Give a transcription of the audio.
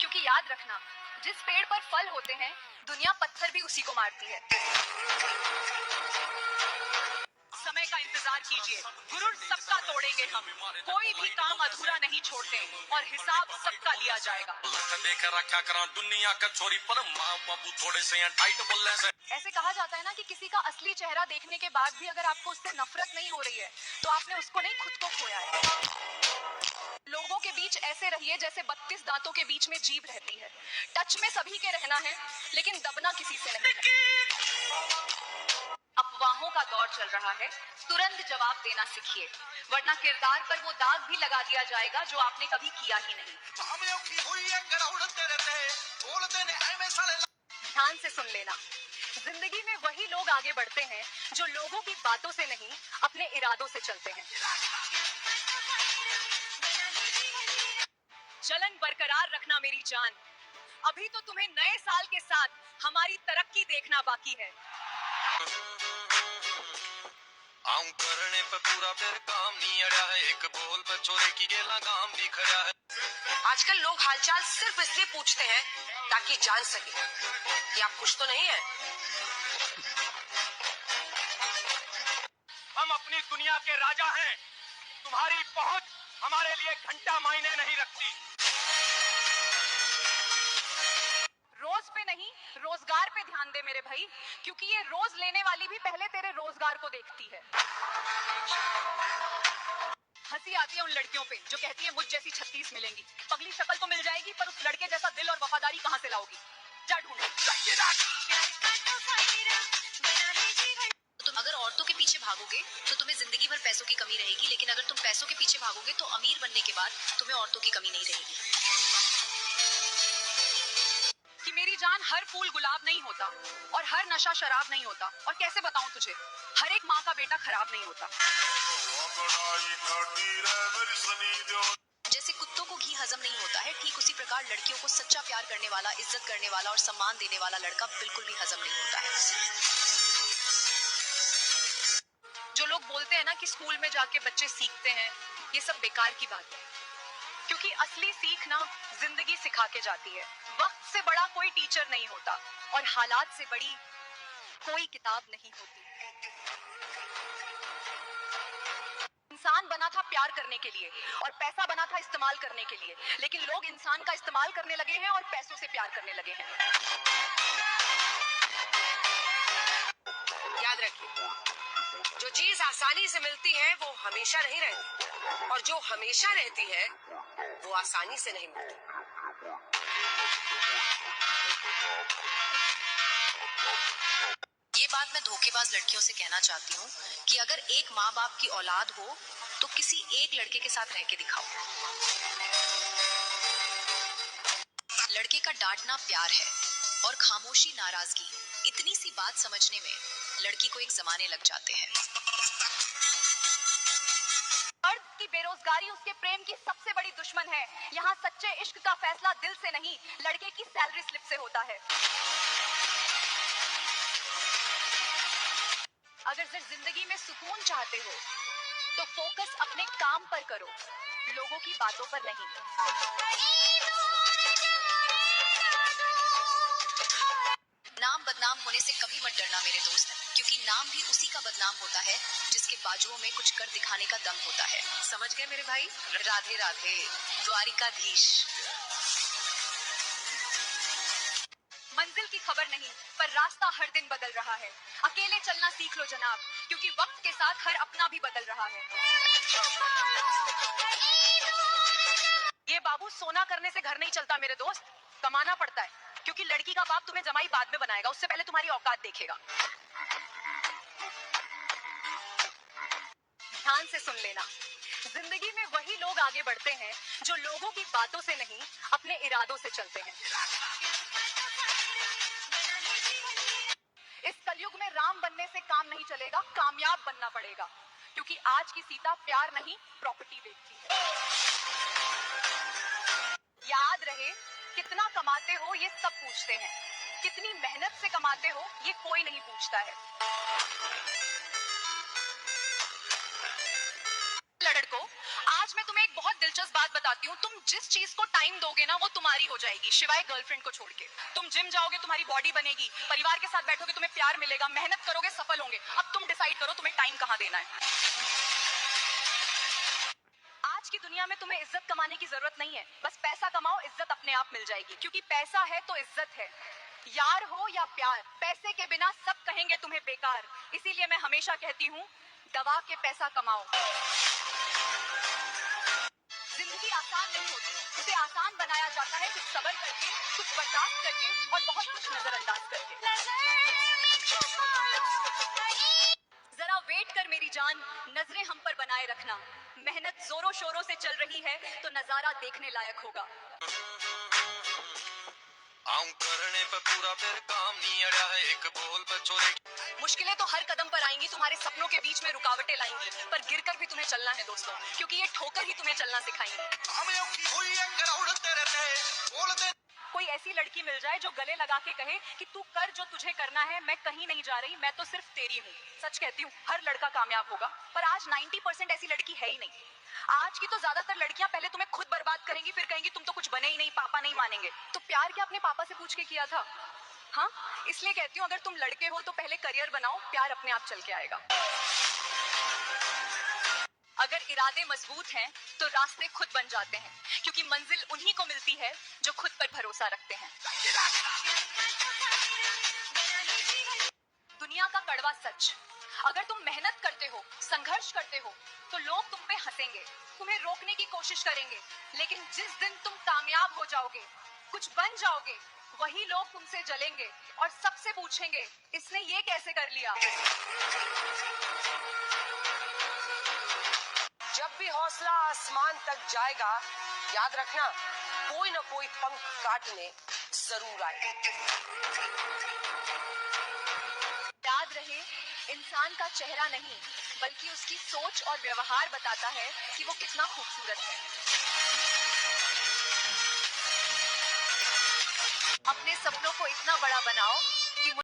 क्योंकि याद रखना, जिस पेड़ पर फल होते हैं, दुनिया पत्थर भी उसी को मारती है। समय का इंतजार कीजिए, गुरूर सबका तोड़ेंगे हम, कोई भी काम अधूरा नहीं छोड़ते और हिसाब सबका लिया जाएगा। दुनिया का छोरी पर माँ बाबू थोड़े से टाइट बोलने से। ऐसे कहा जाता है ना कि किसी का असली चेहरा देखने के बाद भी अगर आपको उससे नफरत नहीं हो रही है, तो आपने उसको नहीं, खुद को खोया है। लोगों के बीच ऐसे रहिए जैसे 32 दांतों के बीच में जीभ रहती है। टच में सभी के रहना है, लेकिन दबना किसी से नहीं है। अफवाहों का दौर चल रहा है, तुरंत जवाब देना सीखिए, वरना किरदार पर वो दाग भी लगा दिया जाएगा जो आपने कभी किया ही नहीं। ध्यान से सुन लेना, जिंदगी में वही लोग आगे बढ़ते हैं जो लोगों की बातों से नहीं, अपने इरादों से चलते हैं। जलन बरकरार रखना मेरी जान, अभी तो तुम्हें नए साल के साथ हमारी तरक्की देखना बाकी है। आऊं करने पे पूरा फिर काम नहीं अड़ा है, एक बोल पे छोरे की गेला काम भी खड़ा है। आजकल लोग हालचाल सिर्फ इसलिए पूछते हैं ताकि जान सके कि आप खुश तो नहीं है। हम अपनी दुनिया के राजा हैं, तुम्हारी पहुंच हमारे लिए घंटा मायने नहीं रखती। रोज पे नहीं, रोजगार पे ध्यान दे मेरे भाई, क्योंकि ये रोज लेने वाली भी पहले तेरे रोजगार को देखती है। हंसी आती है उन लड़कियों पे जो कहती है मुझ जैसी 36 मिलेंगी। पगली शक्ल तो मिल जाएगी, पर उस लड़के जैसा दिल और वफादारी कहां से लाओगी? जा ढूंढो। तुम अगर औरतों के पीछे भागोगे तो तुम्हें जिंदगी भर पैसों की कमी रहेगी, लेकिन अगर तुम पैसों के पीछे भागोगे तो अमीर बनने के बाद तुम्हें औरतों की कमी नहीं रहेगी। कि मेरी जान, हर फूल गुलाब नहीं होता और हर नशा शराब नहीं होता, और कैसे बताऊं तुझे, हर एक माँ का बेटा खराब नहीं होता। जैसे कुत्तों को घी हजम नहीं होता है, ठीक उसी प्रकार लड़कियों को सच्चा प्यार करने वाला, इज्जत करने वाला और सम्मान देने वाला लड़का बिल्कुल भी हजम नहीं होता है। जो लोग बोलते हैं ना कि स्कूल में जाके बच्चे सीखते हैं, ये सब बेकार की बात है, क्योंकि असली सीख ना जिंदगी सिखा के जाती है। वक्त से बड़ा कोई टीचर नहीं होता और हालात से बड़ी कोई किताब नहीं होती। इंसान बना था प्यार करने के लिए और पैसा बना था इस्तेमाल करने के लिए, लेकिन लोग इंसान का इस्तेमाल करने लगे हैं और पैसों से प्यार करने लगे हैं। याद रखिए, जो चीज आसानी से मिलती है वो हमेशा नहीं रहती, और जो हमेशा रहती है वो आसानी से नहीं मिलती। ये बात मैं धोखेबाज लड़कियों से कहना चाहती हूँ कि अगर एक माँ बाप की औलाद हो तो किसी एक लड़के के साथ रह के दिखाओ। लड़के का डांटना प्यार है और खामोशी नाराजगी। इतनी सी बात समझने में लड़की को एक जमाने लग जाते हैं। मर्द की बेरोजगारी उसके प्रेम की सबसे बड़ी दुश्मन है। यहाँ सच्चे इश्क का फैसला दिल से नहीं, लड़के की सैलरी स्लिप से होता है। अगर सिर्फ जिंदगी में सुकून चाहते हो तो फोकस अपने काम पर करो, लोगों की बातों पर नहीं। नाम बदनाम होने से कभी मत डरना मेरे दोस्त, क्योंकि नाम भी उसी का बदनाम होता है जिसके बाजुओं में कुछ कर दिखाने का दम होता है। समझ गए मेरे भाई? राधे राधे, द्वारिकाधीश। मंजिल की खबर नहीं, पर रास्ता हर दिन बदल रहा है। अकेले चलना सीख लो जनाब, क्योंकि वक्त के साथ हर अपना भी बदल रहा है। ये बाबू, सोना करने से घर नहीं चलता मेरे दोस्त, कमाना पड़ता है, क्योंकि लड़की का बाप तुम्हें जमाई बाद में बनाएगा, उससे पहले तुम्हारी औकात देखेगा। ध्यान से सुन लेना, जिंदगी में वही लोग आगे बढ़ते हैं जो लोगों की बातों से नहीं, अपने इरादों से चलते हैं। इस कलयुग में राम बनने से काम नहीं चलेगा, कामयाब बनना पड़ेगा, क्योंकि आज की सीता प्यार नहीं, प्रॉपर्टी देखती है। याद रहे, कितना कमाते हो ये सब पूछते हैं, कितनी मेहनत से कमाते हो ये कोई नहीं पूछता है। लड़कों, आज मैं तुम्हें एक बहुत दिलचस्प जबरदस्त बात बताती हूँ, तुम जिस चीज को टाइम दोगे ना वो तुम्हारी हो जाएगी, शिवाय गर्लफ्रेंड को छोड़ के। तुम जिम जाओगे, तुम्हारी बॉडी बनेगी, परिवार के साथ बैठोगे, तुम्हें प्यार मिलेगा, मेहनत करोगे, सफल होंगे। अब तुम डिसाइड करो तुम्हें टाइम कहाँ देना है। आज की दुनिया में तुम्हें इज्जत कमाने की जरूरत नहीं है, बस पैसा कमाओ, इज्जत अपने आप मिल जाएगी, क्योंकि पैसा है तो इज्जत है। यार हो या प्यार, पैसे के बिना सब कहेंगे तुम्हें बेकार। इसीलिए मैं हमेशा कहती हूँ, दबा के पैसा कमाओ। जिंदगी आसान नहीं होती, उसे आसान बनाया जाता है कुछ सब्र करके, कुछ बर्दाश्त करके और बहुत कुछ नजरअंदाज करके। जरा वेट कर मेरी जान, नजरें हम पर बनाए रखना। मेहनत जोरों शोरों से चल रही है तो नजारा देखने लायक होगा। आऊं करने पे पूरा फिर काम नहीं अड़ा है, एक बोल बचोरे। मुश्किलें तो हर कदम पर आएंगी, तुम्हारे सपनों के बीच में रुकावटें लाएंगी, पर गिरकर भी तुम्हें चलना है दोस्तों, क्योंकि ये ठोकर ही तुम्हें चलना सिखाएंगी। कोई ऐसी लड़की मिल जाए जो गले लगा के कहे कि तू कर जो तुझे करना है, मैं कहीं नहीं जा रही, मैं तो सिर्फ तेरी हूँ। सच कहती हूँ, हर लड़का कामयाब होगा, पर आज 90% ऐसी लड़की है ही नहीं। आज की तो ज्यादातर लड़कियां पहले तुम्हें खुद बर्बाद करेंगी, फिर कहेंगी तुम तो कुछ बने ही नहीं, पापा नहीं मानेंगे। तो प्यार क्या अपने पापा से पूछ के किया था? हाँ, इसलिए कहती हूँ, अगर तुम लड़के हो तो पहले करियर बनाओ, प्यार अपने आप चल के आएगा। अगर इरादे मजबूत हैं तो रास्ते खुद बन जाते हैं, क्योंकि मंजिल उन्हीं को मिलती है जो खुद पर भरोसा रखते हैं। दुनिया का कड़वा सच, अगर तुम मेहनत करते हो, संघर्ष करते हो, तो लोग तुम पे हंसेंगे, तुम्हें रोकने की कोशिश करेंगे, लेकिन जिस दिन तुम कामयाब हो जाओगे, कुछ बन जाओगे, वही लोग तुमसे जलेंगे और सबसे पूछेंगे, इसने ये कैसे कर लिया। जब भी हौसला आसमान तक जाएगा, याद रखना कोई ना कोई पंख काटने जरूर आएगा। याद रहे, इंसान का चेहरा नहीं बल्कि उसकी सोच और व्यवहार बताता है कि वो कितना खूबसूरत है। अपने सपनों को इतना बड़ा बनाओ